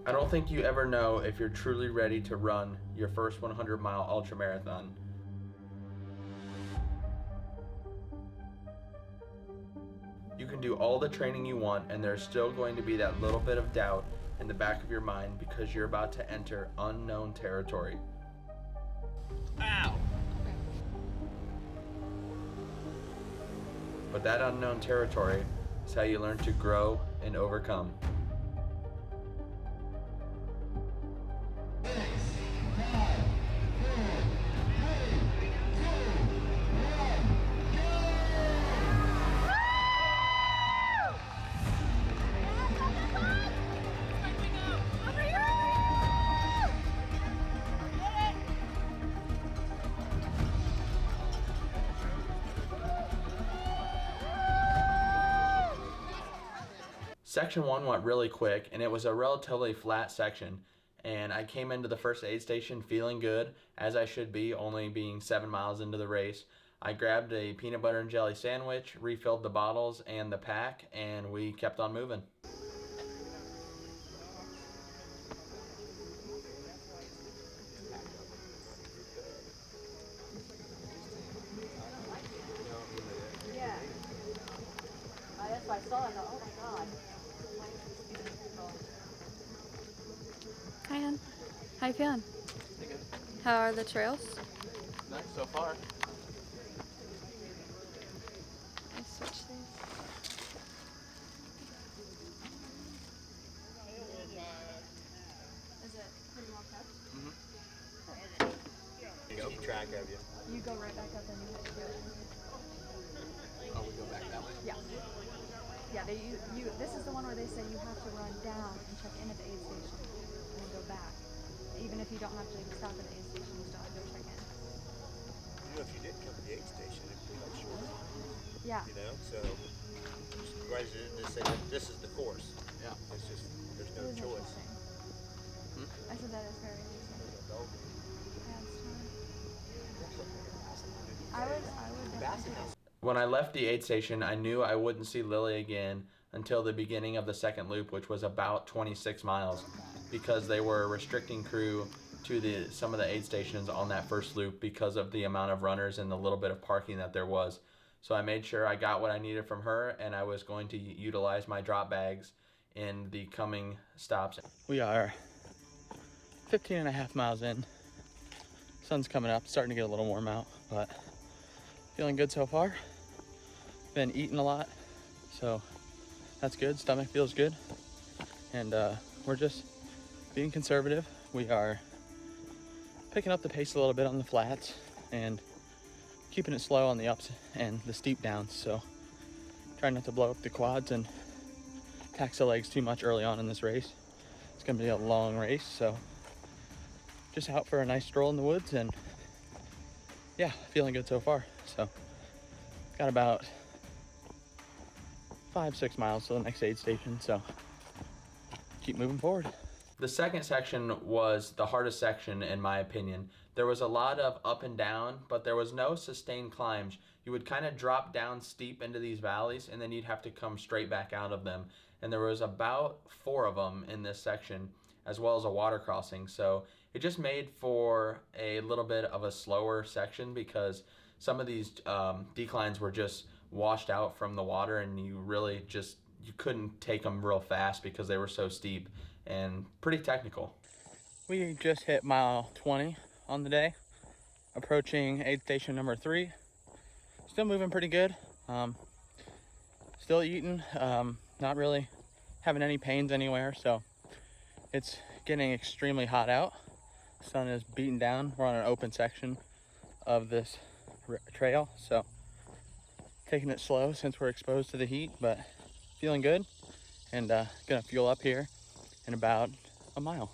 I don't think you ever know if you're truly ready to run your first 100-mile ultramarathon. You can do all the training you want, and there's still going to be that little bit of doubt in the back of your mind because you're about to enter unknown territory. Ow! But that unknown territory is how you learn to grow and overcome. Section 1 went really quick, and it was a relatively flat section, and I came into the first aid station feeling good, as I should be, only being 7 miles into the race. I grabbed a peanut butter and jelly sandwich, refilled the bottles and the pack, and we kept on moving. Yeah. That's why I saw it. I thought, oh my God. Hi, hon. How you feeling? Pretty good. How are the trails? Nice so far. I switch these. Is it pretty well kept? Keep track of you. You go right back up and you hit the hill. Oh, we go back that way? Yeah. Yeah, this is the one where they say you have to run down and check in at the aid station and then go back. Even if you don't have to stop at the aid station, you still have to go check in. You know, if you didn't come to the aid station, it'd be much shorter. Yeah. You know, so right as it just say that this is the course. Yeah. It's just there's no It is choice. interesting. I said that is very interesting. Yeah, it's true. I would definitely. When I left the aid station, I knew I wouldn't see Lily again until the beginning of the second loop, which was about 26 miles, because they were restricting crew to some of the aid stations on that first loop because of the amount of runners and the little bit of parking that there was. So I made sure I got what I needed from her, and I was going to utilize my drop bags in the coming stops. We are 15 and a half miles in. Sun's coming up, starting to get a little warm out, but feeling good so far. Been eating a lot, so that's good. Stomach feels good, and we're just being conservative. We are picking up the pace a little bit on the flats and keeping it slow on the ups and the steep downs, so trying not to blow up the quads and tax the legs too much early on in this race. It's gonna be a long race, so just out for a nice stroll in the woods, and yeah, feeling good so far. So got about 5-6 miles to the next aid station, so keep moving forward. The second section was the hardest section in my opinion. There was a lot of up and down, but there was no sustained climbs. You would kind of drop down steep into these valleys, and then you'd have to come straight back out of them. And there was about 4 of them in this section, as well as a water crossing. So it just made for a little bit of a slower section because some of these declines were just washed out from the water, and you couldn't take them real fast because they were so steep and pretty technical. We just hit mile 20 on the day, approaching aid station number 3. Still moving pretty good. Still eating, not really having any pains anywhere, so it's getting extremely hot out. Sun is beating down. We're on an open section of this trail, so taking it slow since we're exposed to the heat, but feeling good, and gonna fuel up here in about a mile.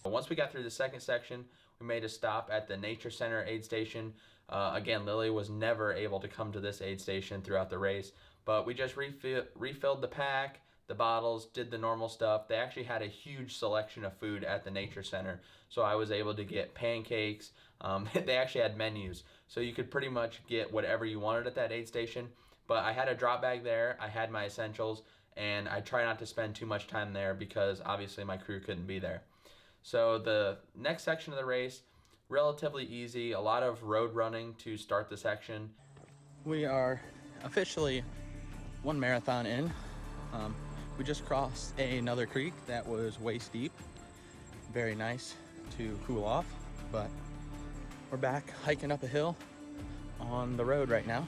Once we got through the second section, we made a stop at the Nature Center aid station. Again, Lily was never able to come to this aid station throughout the race, but we just refilled the pack, the bottles, did the normal stuff. They actually had a huge selection of food at the Nature Center, so I was able to get pancakes. They actually had menus, so you could pretty much get whatever you wanted at that aid station. But I had a drop bag there, I had my essentials, and I try not to spend too much time there because obviously my crew couldn't be there. So the next section of the race, relatively easy, a lot of road running to start the section. We are officially one marathon in. We just crossed another creek that was waist deep. Very nice to cool off, but we're back hiking up a hill on the road right now,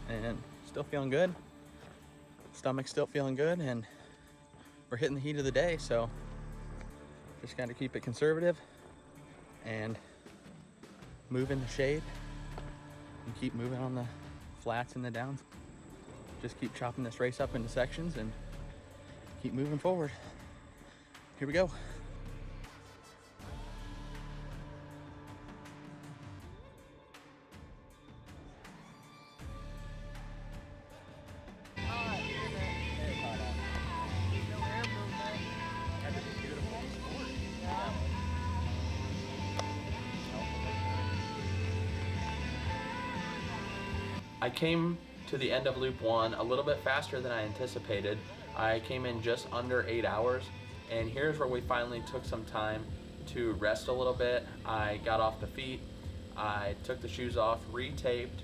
and still feeling good. Stomach's still feeling good, and we're hitting the heat of the day, so just got to keep it conservative and move in the shade and keep moving on the flats and the downs. Just keep chopping this race up into sections and keep moving forward. Here we go. I came to the end of loop 1 a little bit faster than I anticipated. I came in just under 8 hours, and here's where we finally took some time to rest a little bit. I got off the feet, I took the shoes off, re-taped,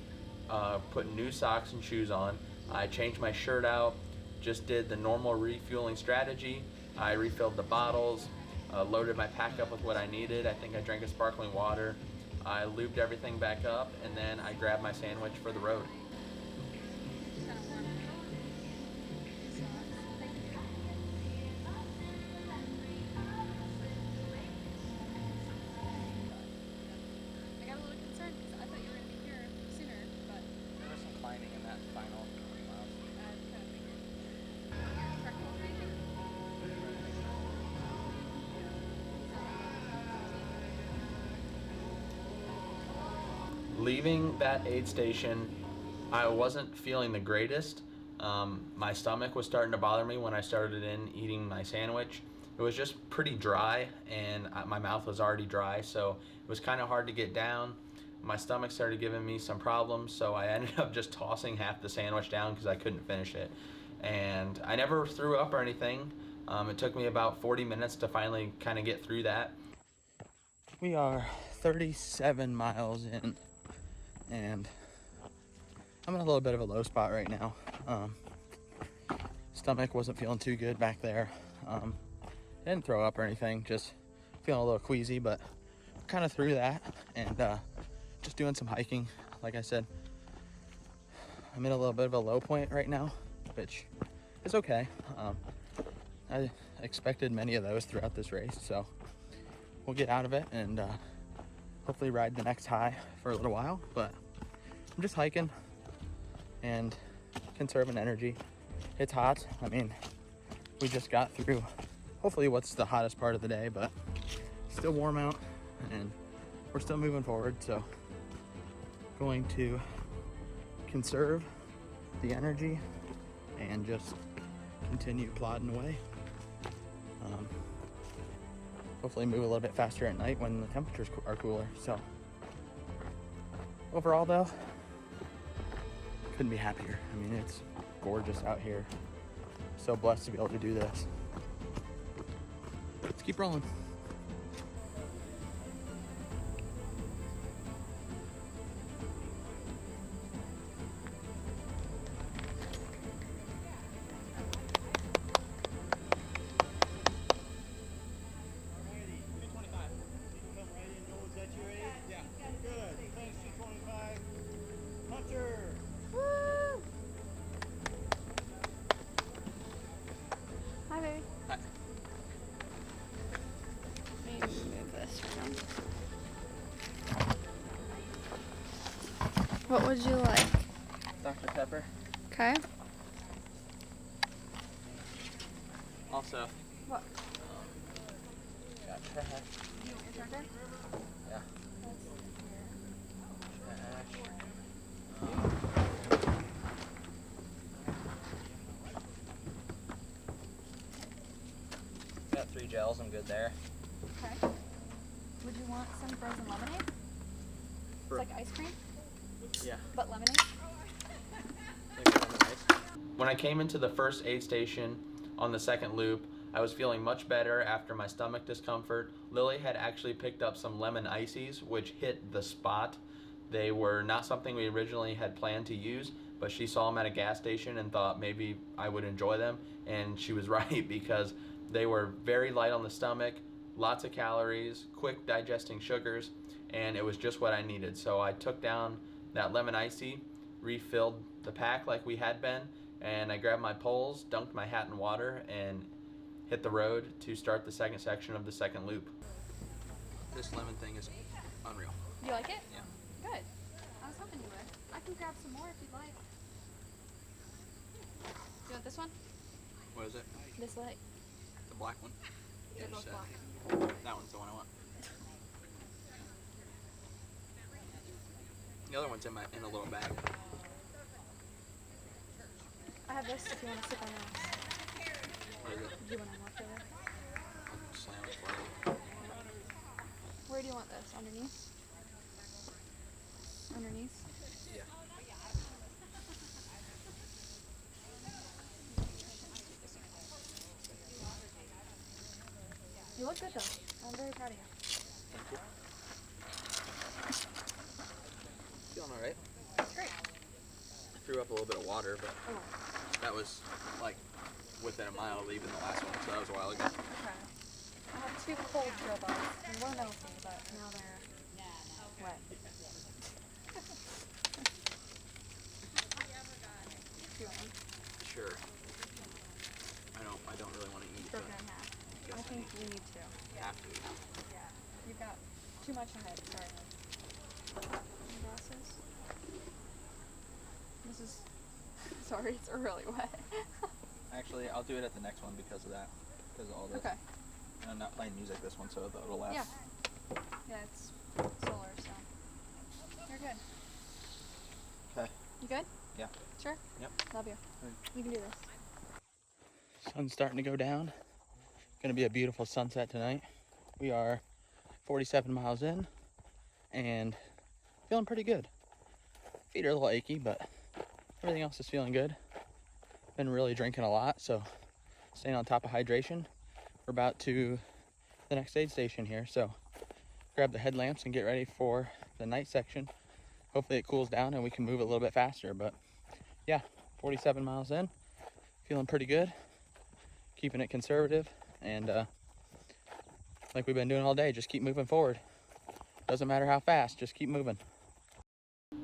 put new socks and shoes on. I changed my shirt out, just did the normal refueling strategy. I refilled the bottles, loaded my pack up with what I needed. I think I drank a sparkling water. I lubed everything back up, and then I grabbed my sandwich for the road. I got a little concerned because I thought you were going to be here sooner, but There was some climbing in that final 20 miles. I kind of figured. Your truck was racing? Leaving that aid station, I wasn't feeling the greatest. My stomach was starting to bother me when I started eating my sandwich. It was just pretty dry, and my mouth was already dry, so it was kind of hard to get down. My stomach started giving me some problems, so I ended up just tossing half the sandwich down because I couldn't finish it. And I never threw up or anything. It took me about 40 minutes to finally kind of get through that. We are 37 miles in, and I'm in a little bit of a low spot right now. Stomach wasn't feeling too good back there. Didn't throw up or anything, just feeling a little queasy, but kind of through that, and just doing some hiking. Like I said, I'm in a little bit of a low point right now, which is okay. I expected many of those throughout this race, so we'll get out of it and hopefully ride the next high for a little while. But I'm just hiking and conserving energy. It's hot. I mean, we just got through hopefully what's the hottest part of the day, but still warm out, and we're still moving forward. So going to conserve the energy and just continue plodding away. Hopefully move a little bit faster at night when the temperatures are cooler. So overall though, couldn't be happier. I mean, it's gorgeous out here. So blessed to be able to do this. Let's keep rolling. Hi, baby. Hi. Let me move this from. What would you like? Dr. Pepper. Okay. Also, What? got trash. You want your charger? Yeah. Got 3 gels, I'm good there. Okay. Would you want some frozen lemonade? It's like ice cream, Yeah. but lemonade. Maybe lemon ice. When I came into the first aid station on the second loop, I was feeling much better after my stomach discomfort. Lily had actually picked up some lemon ices, which hit the spot. They were not something we originally had planned to use, but she saw them at a gas station and thought maybe I would enjoy them. And she was right, because they were very light on the stomach, lots of calories, quick digesting sugars, and it was just what I needed. So I took down that lemon icy, refilled the pack like we had been, and I grabbed my poles, dunked my hat in water, and hit the road to start the second section of the second loop. This lemon thing is unreal. You like it? Yeah. Good. I was hoping you would. I can grab some more if you'd like. Do you want this one? What is it? This light. The black one? They're you both said. black. That one's the one I want. The other one's in a little bag. I have this if you want to sip on this. What is it? Do you want more flavor? I'll slam it for you. Where do you want this? Underneath? Underneath? Yeah. You look good though. I'm very proud of you. Thank you. Feeling alright. Great. I threw up a little bit of water, but Oh, that was like within a mile of leaving the last one, so that was a while ago. okay. I have 2 cold drill balls. They were melting, but now they're wet. Do you want one? Sure. I don't really want to eat, but Broken in half. guess I I think you need to. have to. Yeah. You've got too much ahead. Sorry. Any glasses? This is. Sorry, it's really wet. Actually, I'll do it at the next one because of that. Because of all this. Okay. And I'm not playing music this one, so it'll last. Yeah. Yeah, it's solar, so. You're good. Okay. You good? Yeah. Sure? Yep. Love you. You can do this. Sun's starting to go down. Gonna be a beautiful sunset tonight. We are 47 miles in and feeling pretty good. Feet are a little achy, but everything else is feeling good. Been really drinking a lot, so staying on top of hydration. We're about to the next aid station here, so grab the headlamps and get ready for the night section. Hopefully it cools down and we can move a little bit faster, but yeah, 47 miles in, feeling pretty good, keeping it conservative, and like we've been doing all day, just keep moving forward. Doesn't matter how fast, just keep moving.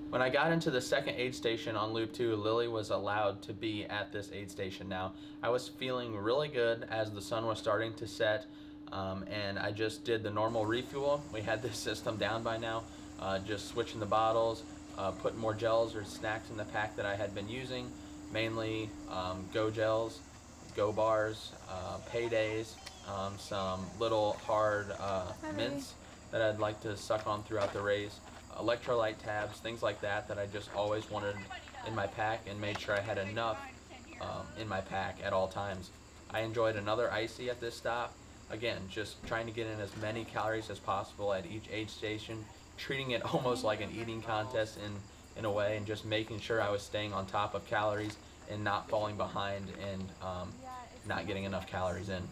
When I got into the second aid station on Loop 2, Lily was allowed to be at this aid station now. I was feeling really good as the sun was starting to set, and I just did the normal refuel. We had this system down by now, just switching the bottles, putting more gels or snacks in the pack that I had been using, mainly Go gels, Go bars, Paydays, some little hard mints that I'd like to suck on throughout the race, electrolyte tabs, things like that I just always wanted in my pack, and made sure I had enough in my pack at all times. I enjoyed another icy at this stop. Again, just trying to get in as many calories as possible at each aid station, treating it almost like an eating contest in a way, and just making sure I was staying on top of calories and not falling behind and not getting enough calories in.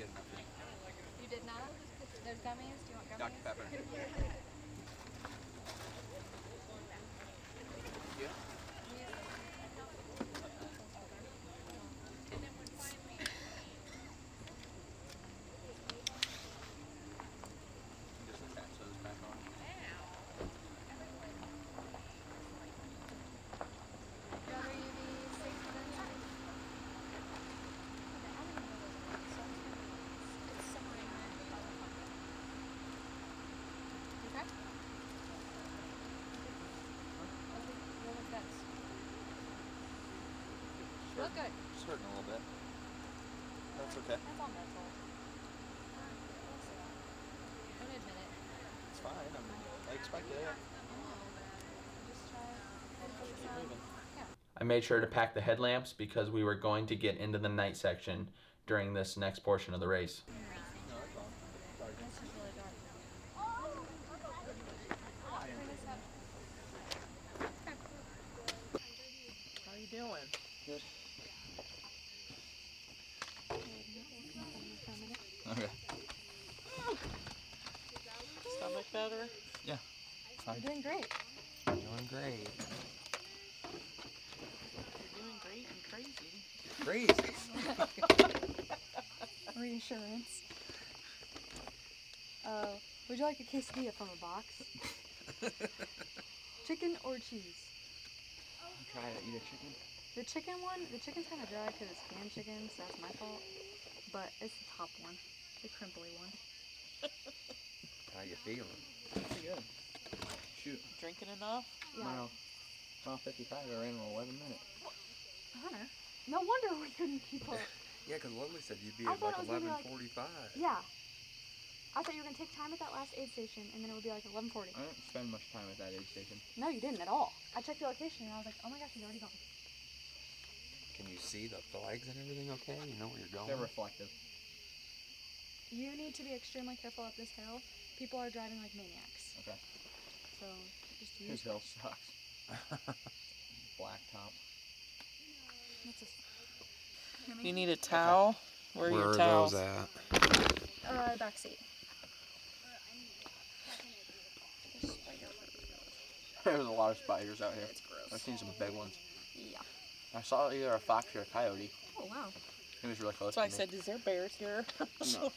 get enough in. You did not? There's gummies? Do you want gummies? Dr. Pepper. Yeah. Just attach those back on. Rather you be safe than sorry. It's somewhere in there. Okay? Roll with bets. Look good. Just hurting a little bit. That's okay. That's all mental. Don't admit it. It's fine. I expected it. Just try to focus Keep on. moving. I made sure to pack the headlamps because we were going to get into the night section during this next portion of the race. No, that's all. Sorry. This is really dark. Bring this up. How you doing? Good. Okay. Stomach better? You're doing great. Doing great. You're doing great and crazy. Crazy. Reassurance. Would you like a quesadilla from a box? Chicken or cheese? Try to eat a chicken. The chicken's kind of dry because it's canned chicken, so that's my fault. But it's the top one, the crimply one. How you feeling? Pretty good. Shoot. Drinking enough? Yeah. Mile 55, I ran in 11 minutes. Hunter. No wonder we couldn't keep up. Yeah, because Lovely said you'd be I at thought like it was gonna be 11:45. Yeah. I thought you were gonna take time at that last aid station, and then it would be like 11:40. I didn't spend much time at that aid station. No, you didn't at all. I checked the location, and I was like, oh my gosh, he's already gone. Can you see the flags and everything okay? You know where you're going? They're reflective. You need to be extremely careful up this hill. People are driving like maniacs. Okay. So just His use. hill sucks. Black top. What's this? You need a towel? Where are Where your are towels? those at? Back seat. There's a lot of spiders out here. It's gross. I've seen some big ones. Yeah. I saw either a fox or a coyote. Oh wow. He was really close So I to me. said, is there bears here? No.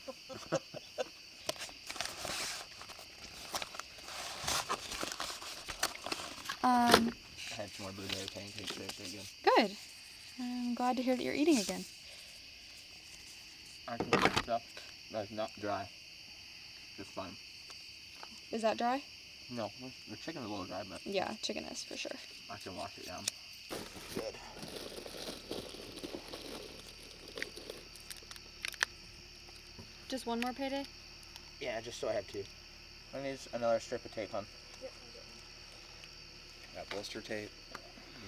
I had some more blueberry pancakes there, so good. Good. I'm glad to hear that you're eating again. I can eat stuff that's not dry. Just fine. Is that dry? No, the chicken's a little dry, but Yeah, chicken is for sure. I can wash it down. Good. Just one more payday? Yeah, just so I have two. I need another strip of tape on. That blister tape.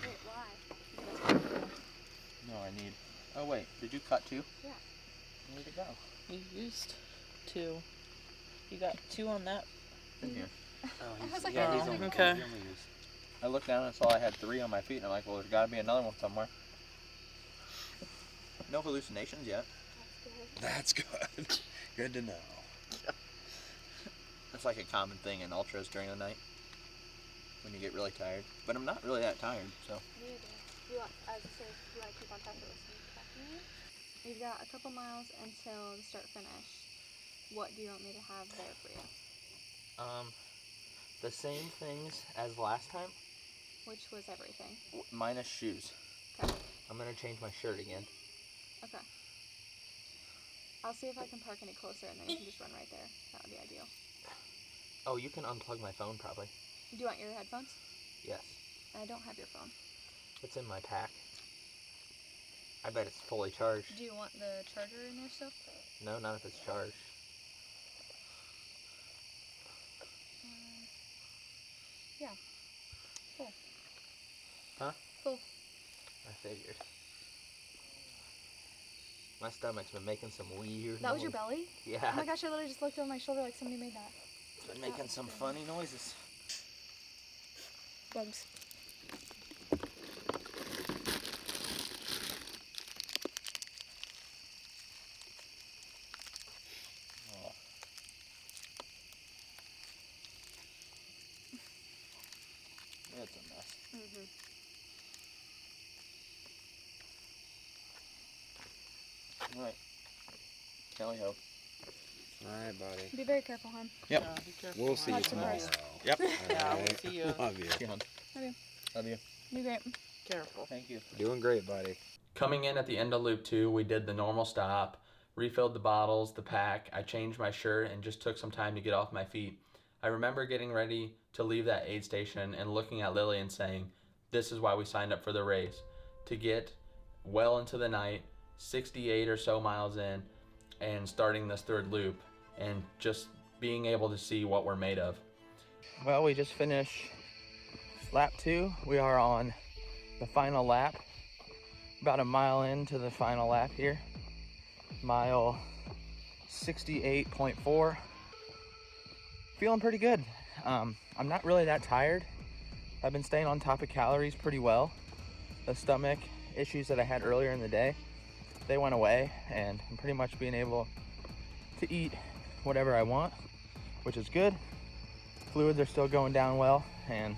Wait, why? No, I need. Oh wait, did you cut two? Yeah. Where'd it go? You used 2. You got 2 on that. In here. Oh, I was like, yeah, oh, he's only- okay. he only used- I looked down and saw I had 3 on my feet, and I'm like, well, there's got to be another one somewhere. No hallucinations yet. That's good. Good to know. It's like a common thing in ultras during the night when you get really tired. But I'm not really that tired, so. You want, as I say, you want to keep on top of listening to me? You've got a couple miles until the start finish. What do you want me to have there for you? The same things as last time. Which was everything. Minus shoes. Okay. I'm gonna change my shirt again. Okay. I'll see if I can park any closer, and then you can just run right there. That would be ideal. Oh, you can unplug my phone probably. Do you want your headphones? Yes, I don't have your phone. it's in my pack. I bet it's fully charged. Do you want the charger in there still? No, not if it's charged. Yeah. Full. Huh? Full. I figured. My stomach's been making some weird That was your noise. belly? Yeah, Oh my gosh, I literally just looked over my shoulder like somebody made that. it's been making some funny noises. Bugs. Alright. Tally ho. Alright, buddy. Be very careful, hon. Yep. Yeah, be careful. We'll see you Not tomorrow. surprised. Yep. Yeah, we'll Alright. see you. Love you. See you, hon. Love you. Love you. Be great. Careful. Thank you. Doing great, buddy. Coming in at the end of loop 2, we did the normal stop, refilled the bottles, the pack. I changed my shirt and just took some time to get off my feet. I remember getting ready to leave that aid station and looking at Lily and saying, this is why we signed up for the race. To get well into the night, 68 or so miles in, and starting this third loop, and just being able to see what we're made of. Well, we just finished lap 2. We are on the final lap. About a mile into the final lap here. Mile 68.4. Feeling pretty good. I'm not really that tired. I've been staying on top of calories pretty well. The stomach issues that I had earlier in the day, they went away, and I'm pretty much being able to eat whatever I want, which is good. Fluids are still going down well, and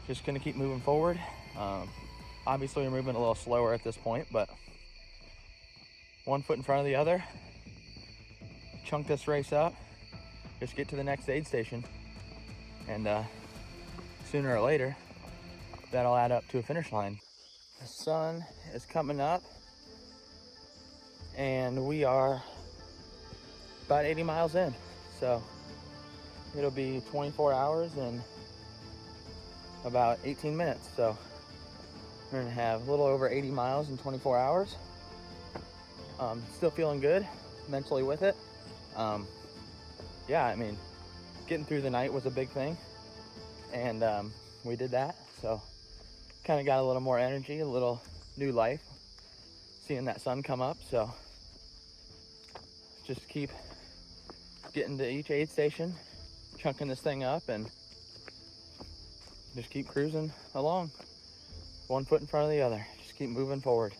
just gonna keep moving forward. Obviously we're moving a little slower at this point, but one foot in front of the other. Chunk this race up, just get to the next aid station, and sooner or later that'll add up to a finish line. The sun is coming up, and we are about 80 miles in, so it'll be 24 hours and about 18 minutes. So we're gonna have a little over 80 miles in 24 hours. Still feeling good mentally with it. Yeah, I mean, getting through the night was a big thing, and we did that. So kind of got a little more energy, a little new life, seeing that sun come up. So just keep getting to each aid station, chunking this thing up, and just keep cruising along. One foot in front of the other. Just keep moving forward.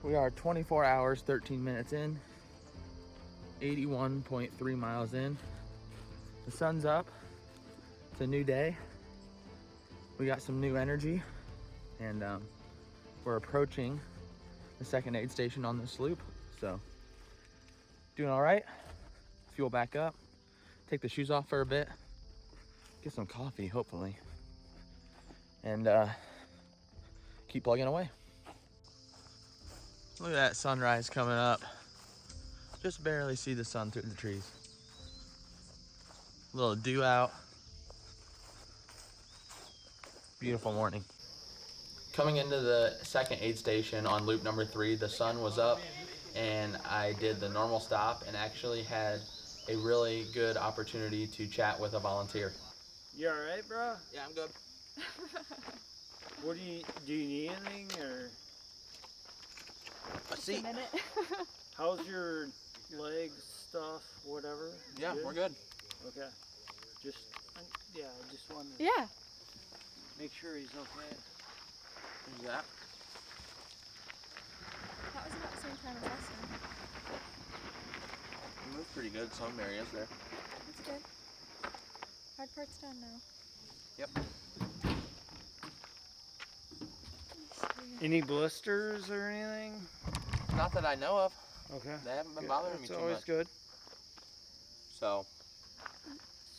We are 24 hours, 13 minutes in, 81.3 miles in. The sun's up. It's a new day. We got some new energy, and we're approaching the second aid station on this loop. So doing all right. Fuel back up. Take the shoes off for a bit. Get some coffee, hopefully, and keep plugging away. Look at that sunrise coming up. Just barely see the sun through the trees. A little dew out. Beautiful morning. Coming into the second aid station on loop number 3, the sun was up, and I did the normal stop and actually had a really good opportunity to chat with a volunteer. You alright, bro? Yeah, I'm good. What do you need anything, or A seat. A minute. how's your legs, stuff, whatever? Yeah, we're good. Okay. Just, yeah, I just wanted to Yeah. make sure he's okay. Who's that? That was about the same time as last time. We moved pretty good. Some areas there. That's good. Hard part's done now. Yep. Any blisters or anything? Not that I know of. Okay. They haven't been Good. bothering me That's too always much. good. So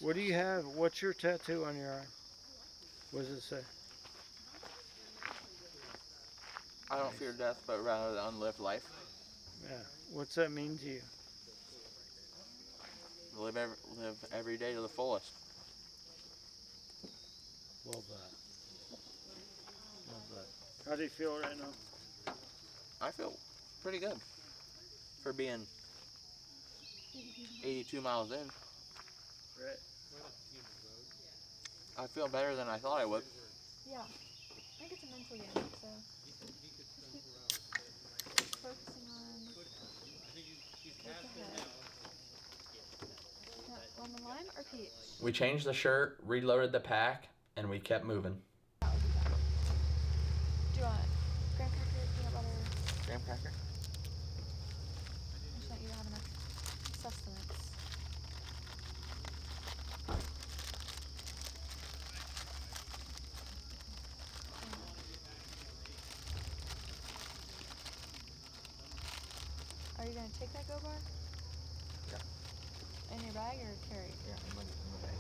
What do you have? What's your tattoo on your arm? What does it say? I don't fear death, but rather the unlived life. Yeah. What's that mean to you? Live every day to the fullest. Love that. Love that. How do you feel right now? I feel pretty good for being 82 miles in. Right. I feel better than I thought I would. Yeah. I think it's a mental game, so just keep focusing on what's ahead. Yeah, lemon lime or peach? We changed the shirt, reloaded the pack, and we kept moving. Do you want graham cracker, peanut butter? Graham cracker. I just want you to have enough sustenance. take that go bar? Yeah. In your bag or carry? Yeah, in my bag.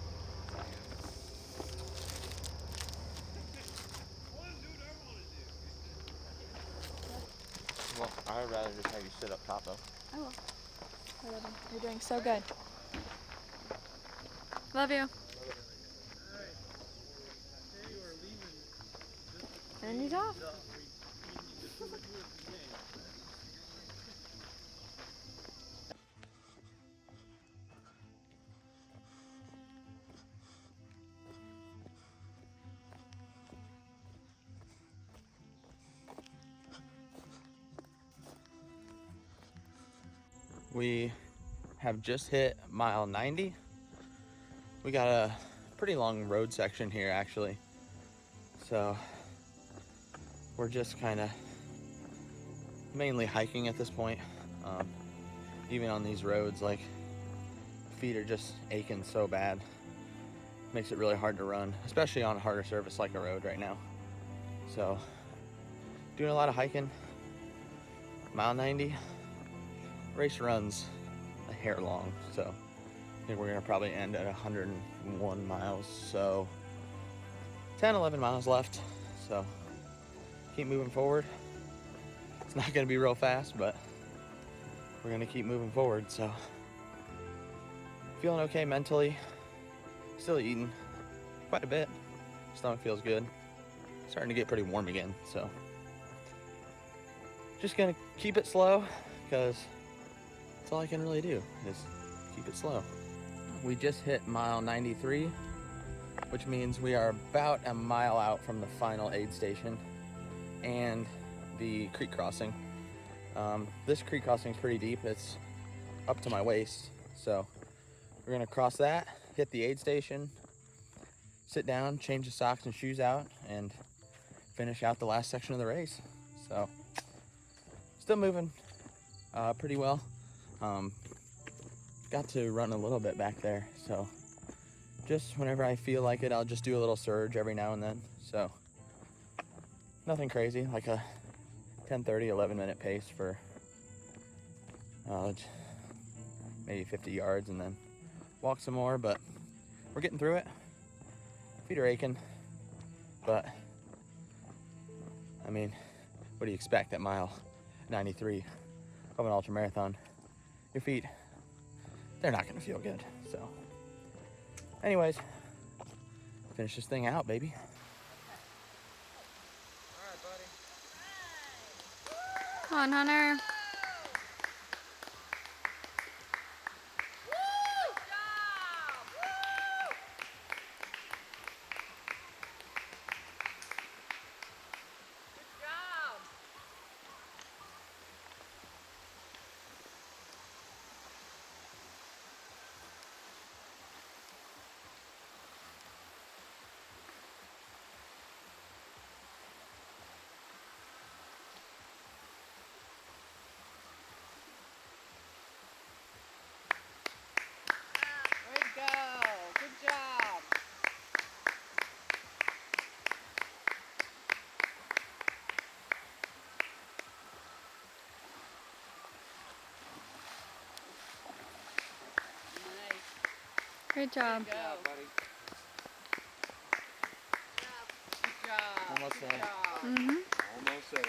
Well, I'd rather just have you sit up top though. I will. Whatever. You're doing so good. Love you. And he's off. We have just hit mile 90. We got a pretty long road section here actually. So we're just kind of mainly hiking at this point. Even on these roads, like, feet are just aching so bad. Makes it really hard to run, especially on a harder surface like a road right now. So doing a lot of hiking. Mile 90. Race runs a hair long, so I think we're gonna probably end at 101 miles. So 10-11 miles left, so keep moving forward. It's not gonna be real fast, but we're gonna keep moving forward. So feeling okay mentally, still eating quite a bit. Stomach feels good, starting to get pretty warm again. So just gonna keep it slow, because that's all I can really do is keep it slow. We just hit mile 93, which means we are about a mile out from the final aid station and the creek crossing. This creek crossing is pretty deep. It's up to my waist. So we're gonna cross that, hit the aid station, sit down, change the socks and shoes out, and finish out the last section of the race. So still moving pretty well. Got to run a little bit back there, so just whenever I feel like it, I'll just do a little surge every now and then. So nothing crazy, like a 10:30, 11-minute pace for maybe 50 yards, and then walk some more. But we're getting through it. Feet are aching, but I mean, what do you expect at mile 93 of an ultramarathon? Your feet, they're not gonna feel good. So anyways, finish this thing out, baby. Come on, Hunter. Great job. Good job, buddy. Good job. Almost there. Mm-hmm. Almost there.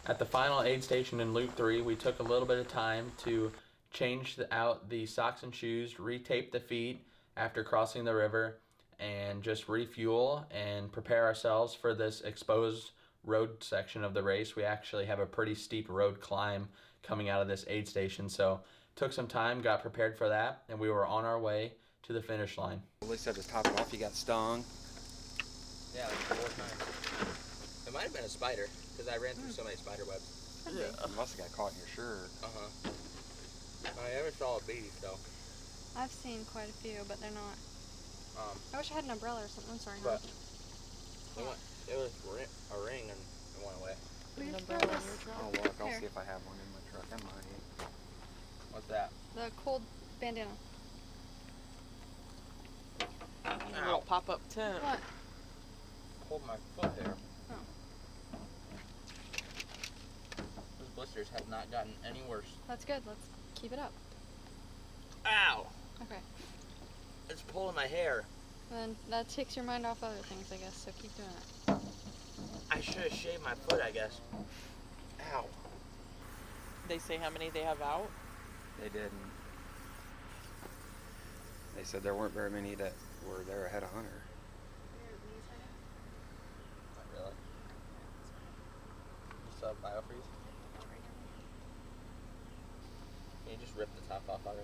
At the final aid station in Loop 3, we took a little bit of time to change out the socks and shoes, retape the feet after crossing the river, and just refuel and prepare ourselves for this exposed road section of the race. We actually have a pretty steep road climb coming out of this aid station, so took some time, got prepared for that, and we were on our way to the finish line. At least I just top it off. You got stung. Yeah, like 4 times. It might have been a spider, because I ran through so many spider webs. Yeah. You must have got caught in your shirt. I never saw a bee, so. I've seen quite a few, but they're not. I wish I had an umbrella or something. I'm sorry. But Huh? it was a ring and it went away. We An just throw umbrella in this- your I'll truck? look. I'll Here. see if I have one in my truck. I might. What's that? The cold bandana. pop-up tent. What? Pulled my foot there. Oh. Those blisters have not gotten any worse. That's good. Let's keep it up. Ow! Okay. It's pulling my hair. Then that takes your mind off other things, I guess, so keep doing it. I should have shaved my foot, I guess. Ow. They say how many they have out? They didn't. They said there weren't very many that were there ahead of Hunter. Not really. You still have biofreeze? Can you just rip the top off already?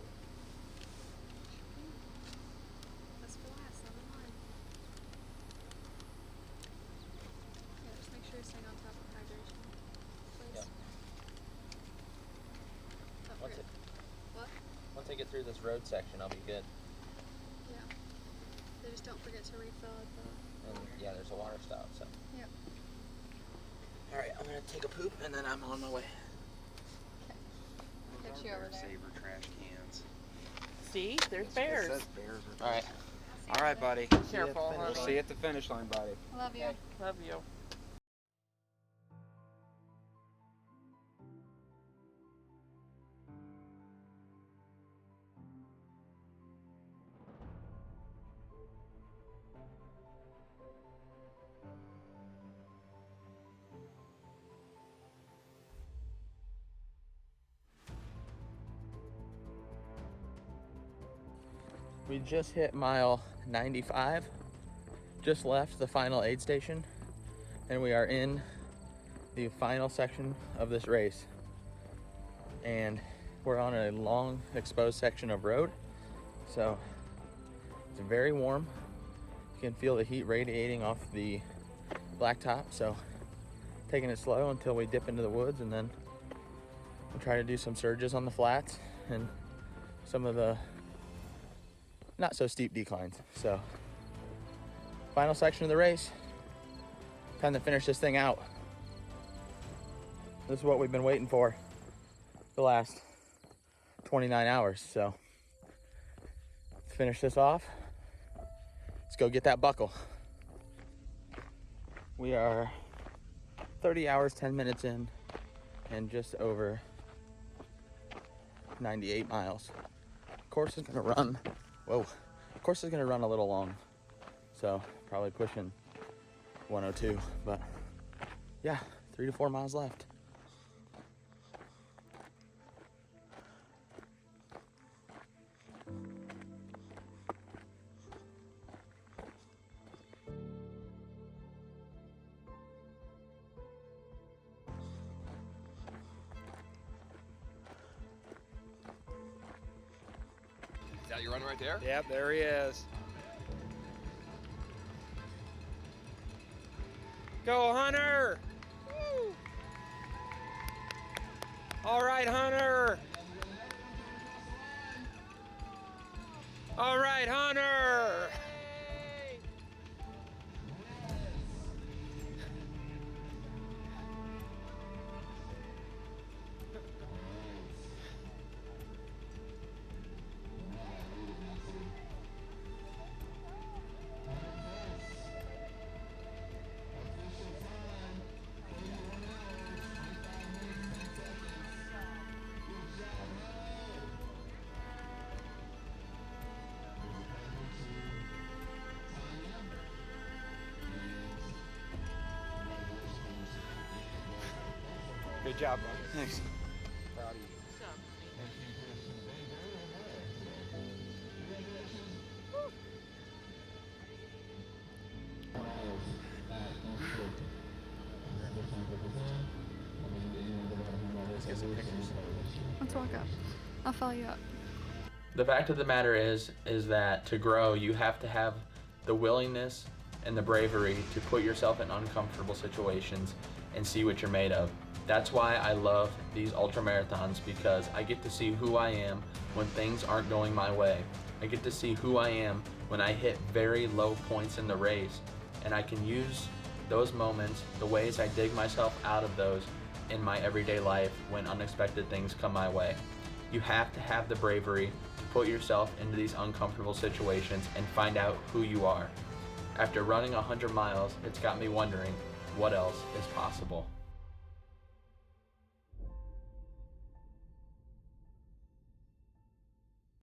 That's for last, not mine. Yeah, just make sure you're staying on top of hydration. Please. Yep. Don't Once forget. What? Once I get through this road section, I'll be good. Yeah. They just don't forget to refill at the And yeah, there's a water stop, so. Yep. Alright, I'm gonna take a poop and then I'm on my way. Get you over there. Saver trash cans. See? There's It bears. says bears are Alright. All right, buddy. Careful, We'll honey. see you at the finish line, buddy. Love you. Love you. We just hit mile 95, just left the final aid station, and we are in the final section of this race. And we're on a long exposed section of road, so it's very warm. You can feel the heat radiating off the blacktop, so taking it slow until we dip into the woods, and then we'll try to do some surges on the flats and some of the not so steep declines. So final section of the race, time to finish this thing out. This is what we've been waiting for the last 29 hours. So let's finish this off. Let's go get that buckle. We are 30 hours 10 minutes in and just over 98 miles. Course is gonna run course is gonna run a little long, so probably pushing 102, but yeah, 3 to 4 miles left. Is that your run right there? Yep, there he is. Go, Hunter! Woo! All right, Hunter! All right, Hunter! Good job, buddy. Thanks. Proud of you. Let's get some pictures. Let's walk up. I'll follow you up. The fact of the matter is that to grow, you have to have the willingness and the bravery to put yourself in uncomfortable situations and see what you're made of. That's why I love these ultra marathons, because I get to see who I am when things aren't going my way. I get to see who I am when I hit very low points in the race, and I can use those moments, the ways I dig myself out of those in my everyday life when unexpected things come my way. You have to have the bravery to put yourself into these uncomfortable situations and find out who you are. After running 100 miles, it's got me wondering, what else is possible?